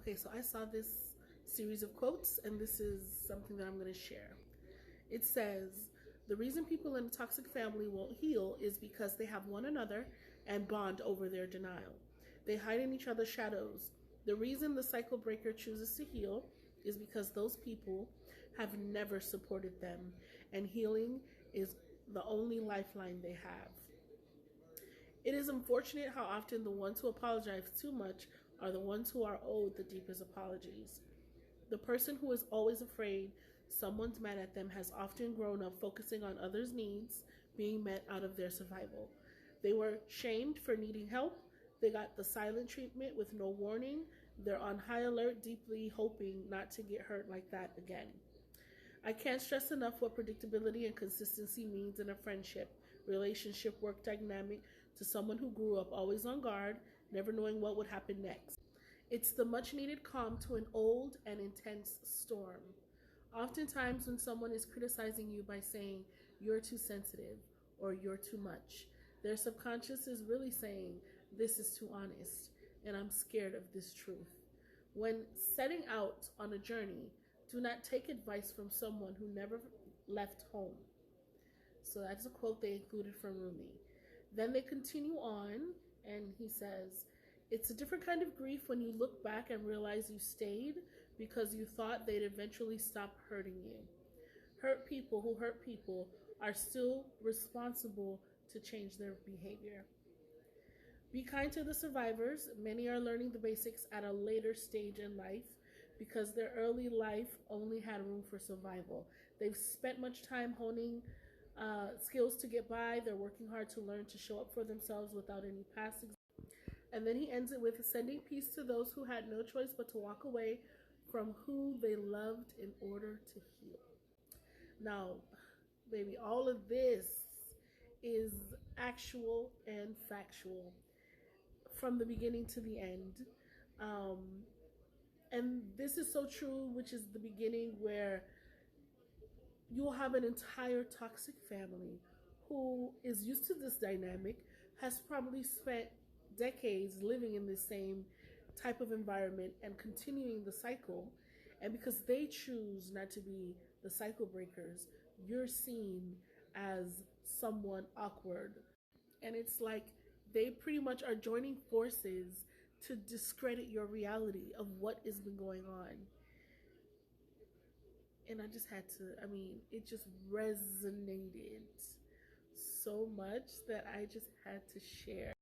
Okay, so I saw this series of quotes, and this is something that I'm going to share. It says, the reason people in a toxic family won't heal is because they have one another and bond over their denial. They hide in each other's shadows. The reason the cycle breaker chooses to heal is because those people have never supported them, and healing is the only lifeline they have. It is unfortunate how often the ones who apologize too much are the ones who are owed the deepest apologies. The person who is always afraid someone's mad at them has often grown up focusing on others' needs being met out of their survival. They were shamed for needing help. They got the silent treatment with no warning. They're on high alert, deeply hoping not to get hurt like that again. I can't stress enough what predictability and consistency means in a friendship, relationship, work dynamic to someone who grew up always on guard, never knowing what would happen next. It's the much needed calm to an old and intense storm. Oftentimes when someone is criticizing you by saying you're too sensitive or you're too much, their subconscious is really saying this is too honest and I'm scared of this truth. When setting out on a journey, do not take advice from someone who never left home. So that's a quote they included from Rumi. Then they continue on, and he says, it's a different kind of grief when you look back and realize you stayed because you thought they'd eventually stop hurting you. Hurt people who hurt people are still responsible to change their behavior. Be kind to the survivors. Many are learning the basics at a later stage in life because their early life only had room for survival. They've spent much time honing skills to get by. They're working hard to learn to show up for themselves without any past examples. And then he ends it with sending peace to those who had no choice but to walk away from who they loved in order to heal. Now, baby, all of this is actual and factual from the beginning to the end. And this is so true, which is the beginning where you'll have an entire toxic family who is used to this dynamic, has probably spent decades living in the same type of environment and continuing the cycle. And because they choose not to be the cycle breakers, you're seen as someone awkward. And it's like they pretty much are joining forces to discredit your reality of what has been going on. And I just had to, it just resonated so much that I just had to share.